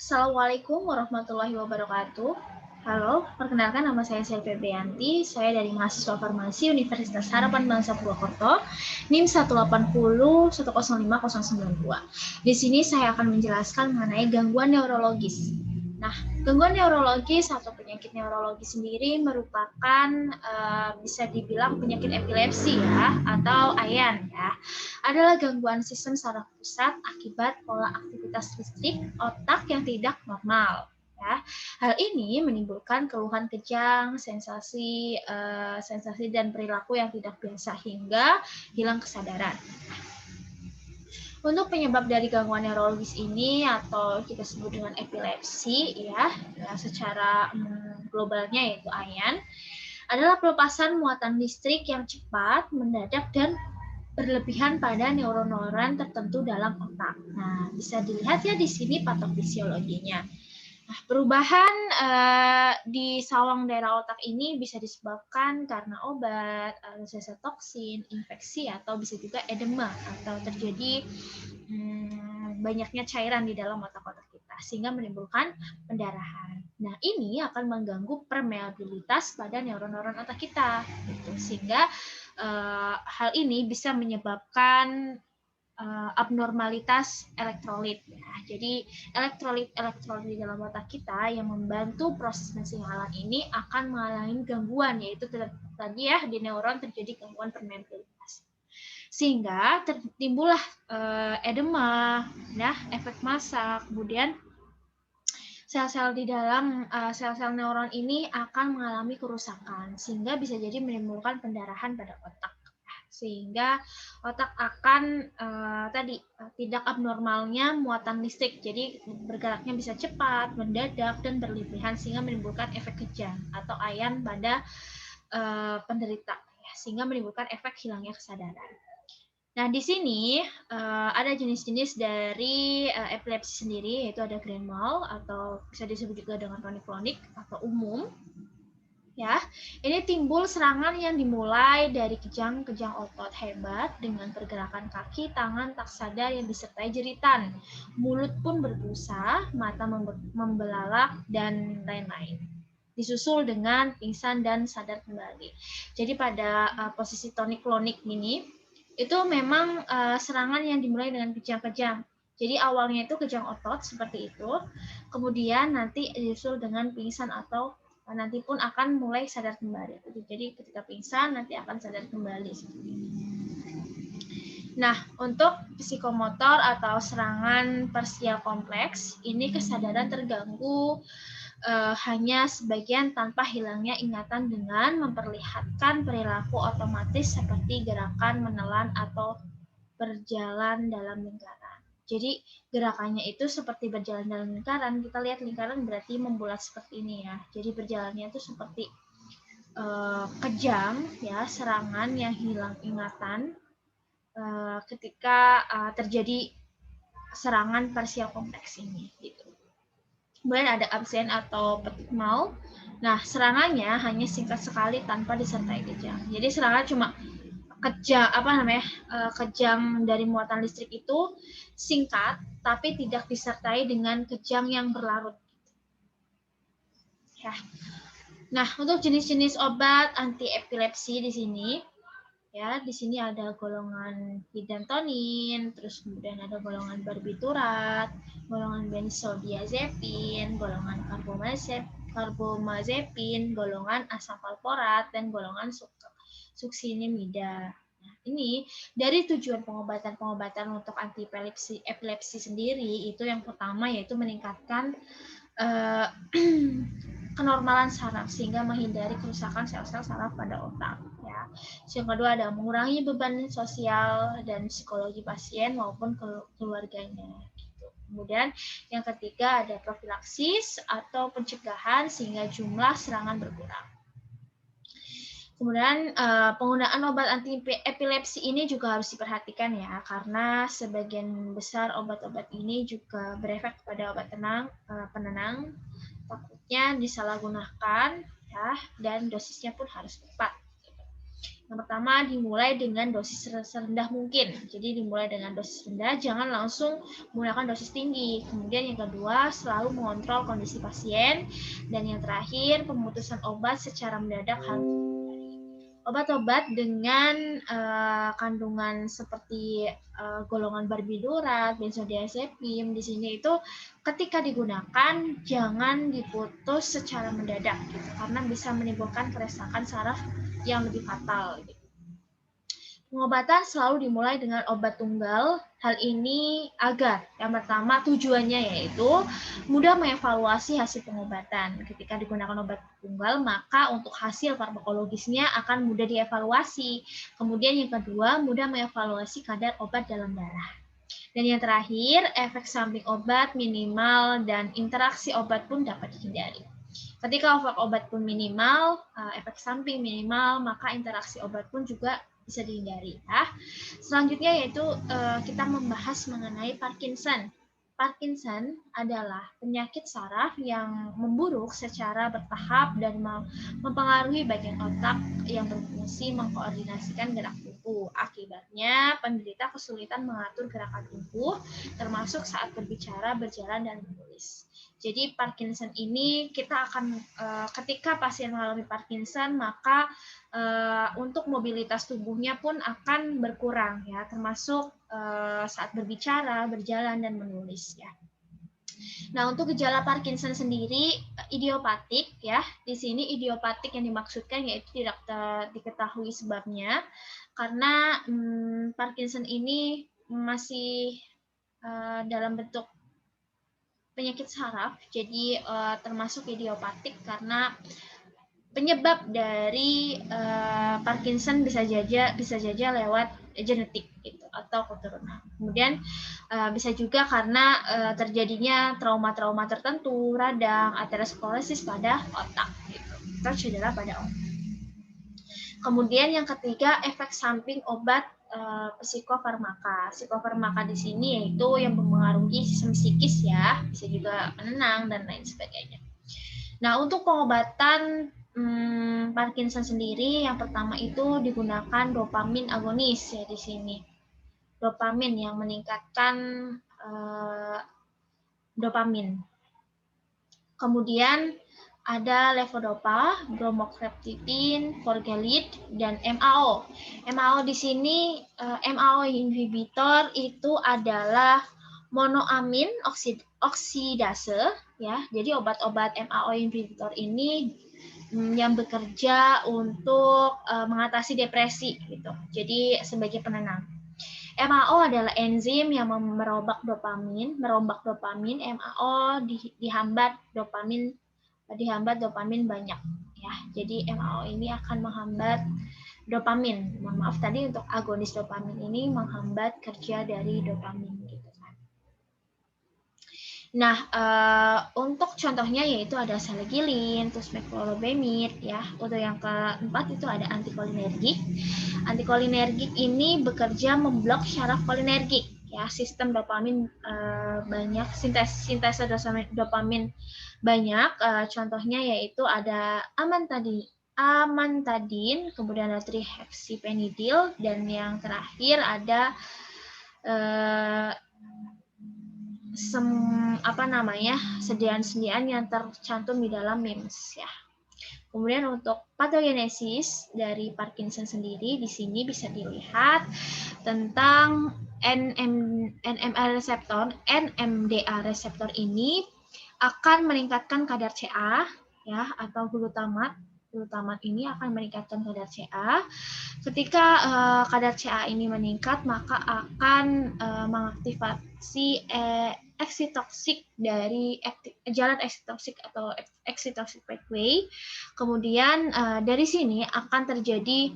Assalamualaikum warahmatullahi wabarakatuh. Halo, perkenalkan nama saya Selvi Brianti. Saya dari mahasiswa farmasi Universitas Harapan Bangsa Purwokerto, NIM 180105092. Di sini saya akan menjelaskan mengenai gangguan neurologis. Nah, gangguan neurologis atau penyakit neurologi sendiri merupakan bisa dibilang penyakit epilepsi ya, atau AYAN ya. Adalah gangguan sistem saraf pusat akibat pola aktivitas listrik otak yang tidak normal. Ya, hal ini menimbulkan keluhan kejang, sensasi dan perilaku yang tidak biasa hingga hilang kesadaran. Untuk penyebab dari gangguan neurologis ini atau kita sebut dengan epilepsi ya secara globalnya yaitu AYAN adalah pelepasan muatan listrik yang cepat, mendadak dan berlebihan pada neuron-neuron tertentu dalam otak. Nah, bisa dilihat ya di sini patofisiologinya. Nah, perubahan di sawang daerah otak ini bisa disebabkan karena obat, reseptor toksin, infeksi, atau bisa juga edema atau terjadi banyaknya cairan di dalam otak-otak kita sehingga menimbulkan pendarahan. Nah, ini akan mengganggu permeabilitas pada neuron-neuron otak kita, gitu. Sehingga hal ini bisa menyebabkan abnormalitas elektrolit. Ya. Jadi elektrolit di dalam otak kita yang membantu proses pensignalan ini akan mengalami gangguan, yaitu tadi ya di neuron terjadi gangguan permeabilitas. Sehingga timbullah edema, ya, efek massa, kemudian sel-sel di dalam sel-sel neuron ini akan mengalami kerusakan sehingga bisa jadi menimbulkan pendarahan pada otak sehingga otak akan tidak abnormalnya muatan listrik jadi bergeraknya bisa cepat, mendadak dan berlebihan sehingga menimbulkan efek kejang atau AYAN pada penderita sehingga menimbulkan efek hilangnya kesadaran. Nah, di sini ada jenis-jenis dari epilepsi sendiri, yaitu ada grand mal atau bisa disebut juga dengan tonik-klonik atau umum. Ya, ini timbul serangan yang dimulai dari kejang-kejang otot hebat dengan pergerakan kaki, tangan tak sadar yang disertai jeritan. Mulut pun berbusa, mata membelalak, dan lain-lain. Disusul dengan pingsan dan sadar kembali. Jadi pada posisi tonik-klonik ini, itu memang serangan yang dimulai dengan kejang-kejang. Jadi awalnya itu kejang otot seperti itu, kemudian nanti disusul dengan pingsan atau nanti pun akan mulai sadar kembali. Jadi ketika pingsan nanti akan sadar kembali. Nah, untuk psikomotor atau serangan parsial kompleks, ini kesadaran terganggu hanya sebagian tanpa hilangnya ingatan dengan memperlihatkan perilaku otomatis seperti gerakan menelan atau berjalan dalam lingkaran. Jadi gerakannya itu seperti berjalan dalam lingkaran. Kita lihat lingkaran berarti membulat seperti ini ya. Jadi berjalannya itu seperti kejang ya, serangan yang hilang ingatan ketika terjadi serangan parsial kompleks ini gitu. Kemudian ada absen atau petit mal. Nah, serangannya hanya singkat sekali tanpa disertai kejang. Jadi serangan cuma kejang dari muatan listrik itu singkat tapi tidak disertai dengan kejang yang berlarut. Ya. Nah, untuk jenis-jenis obat anti epilepsi di sini ya, di sini ada golongan hidantonin, terus kemudian ada golongan barbiturat, golongan benzodiazepin, golongan karbamazepin, golongan asam valproat, dan golongan suksinimida. Nah, ini dari tujuan pengobatan untuk anti epilepsi sendiri itu yang pertama yaitu meningkatkan kenormalan saraf sehingga menghindari kerusakan sel-sel saraf pada otak ya. Yang kedua ada mengurangi beban sosial dan psikologi pasien maupun keluarganya gitu. Kemudian yang ketiga ada profilaksis atau pencegahan sehingga jumlah serangan berkurang. Kemudian penggunaan obat anti epilepsi ini juga harus diperhatikan ya, karena sebagian besar obat-obat ini juga berefek pada obat penenang, takutnya disalahgunakan ya, dan dosisnya pun harus tepat. Yang pertama, dimulai dengan dosis serendah mungkin. Jadi dimulai dengan dosis rendah, jangan langsung menggunakan dosis tinggi. Kemudian yang kedua, selalu mengontrol kondisi pasien. Dan yang terakhir, pemutusan obat secara mendadak harus dihindari. Obat-obat dengan kandungan seperti golongan barbiturat, benzodiazepin di sini itu ketika digunakan jangan diputus secara mendadak gitu, karena bisa menimbulkan kerusakan saraf yang lebih fatal. Gitu. Pengobatan selalu dimulai dengan obat tunggal. Hal ini agar yang pertama tujuannya yaitu mudah mengevaluasi hasil pengobatan. Ketika digunakan obat tunggal, maka untuk hasil farmakologisnya akan mudah dievaluasi. Kemudian yang kedua, mudah mengevaluasi kadar obat dalam darah. Dan yang terakhir, efek samping obat minimal dan interaksi obat pun dapat dihindari. Ketika obat pun minimal, efek samping minimal, maka interaksi obat pun juga bisa dihindari. Ya. Selanjutnya yaitu kita membahas mengenai Parkinson. Parkinson adalah penyakit saraf yang memburuk secara bertahap dan mempengaruhi bagian otak yang berfungsi mengkoordinasikan gerak tubuh. Akibatnya, penderita kesulitan mengatur gerakan tubuh, termasuk saat berbicara, berjalan, dan menulis. Jadi Parkinson ini kita akan ketika pasien mengalami Parkinson maka untuk mobilitas tubuhnya pun akan berkurang ya, termasuk saat berbicara, berjalan, dan menulis ya. Nah, untuk gejala Parkinson sendiri idiopatik ya. Di sini idiopatik yang dimaksudkan yaitu tidak diketahui sebabnya karena Parkinson ini masih dalam bentuk penyakit saraf, jadi termasuk idiopatik karena penyebab dari Parkinson bisa saja lewat genetik gitu, atau keturunan. Kemudian bisa juga karena terjadinya trauma-trauma tertentu, radang, aterosklerosis pada otak gitu, atau cedera pada otak. Kemudian yang ketiga, efek samping obat psikofarmaka. Psikofarmaka di sini yaitu yang mempengaruhi sistem psikis ya, bisa juga penenang dan lain sebagainya. Nah, untuk pengobatan Parkinson sendiri, yang pertama itu digunakan dopamin agonis ya di sini. Dopamin yang meningkatkan dopamin. Kemudian ada levodopa, bromokriptidin, forgelit, dan MAO. MAO di sini, MAO inhibitor itu adalah monoamin oksidase, ya. Jadi obat-obat MAO inhibitor ini yang bekerja untuk mengatasi depresi, gitu. Jadi sebagai penenang. MAO adalah enzim yang merombak dopamin. MAO dihambat dopamin banyak ya. Jadi MAO ini akan menghambat dopamin. Mohon maaf tadi untuk agonis dopamin ini menghambat kerja dari dopamin gitu kan. Nah, untuk contohnya yaitu ada selegilin, terus meclobemid ya. Untuk yang keempat itu ada antikolinergik. Antikolinergik ini bekerja memblok syaraf kolinergik ya, sistem dopamin banyak, sintesa dopamin banyak, contohnya yaitu ada amantadin, kemudian ada trihexyphenidyl, dan yang terakhir ada sediaan-sediaan yang tercantum di dalam MIMS ya. Kemudian untuk patogenesis dari Parkinson sendiri di sini bisa dilihat tentang NMDA reseptor ini akan meningkatkan kadar CA ya, atau glutamat. Glutamat ini akan meningkatkan kadar CA. Ketika kadar CA ini meningkat, maka akan mengaktifasi eksitoksik dari jalan eksitoksik atau eksitoksik pathway. Kemudian dari sini akan terjadi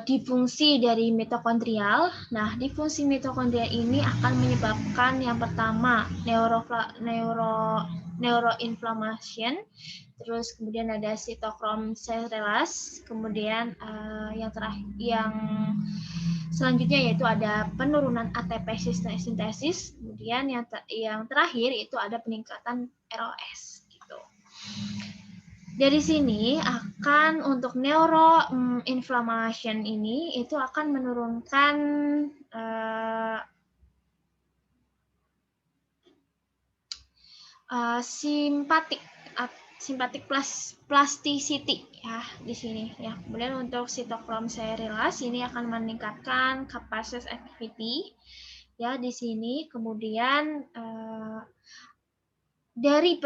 difungsi dari mitokondrial. Nah, difungsi mitokondria ini akan menyebabkan yang pertama neuroinflammation, terus kemudian ada sitokrom serelase, kemudian yang selanjutnya yaitu ada penurunan ATP sintesis, kemudian yang terakhir itu ada peningkatan ROS gitu. Dari sini akan untuk neuroinflammation ini itu akan menurunkan simpatik plasticity ya di sini ya. Kemudian untuk sitokrom serilas ini akan meningkatkan kapasitas activity ya di sini. Kemudian dari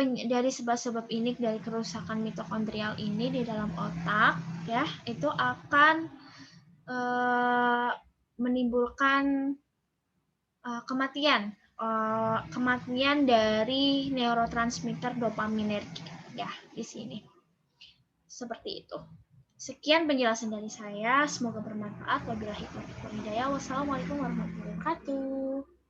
sebab-sebab ini, dari kerusakan mitokondrial ini di dalam otak ya, itu akan menimbulkan kematian dari neurotransmitter dopaminergic ya di sini. Seperti itu. Sekian penjelasan dari saya, semoga bermanfaat. Wabillahi taufiq wal hidayah. Wassalamualaikum warahmatullahi wabarakatuh.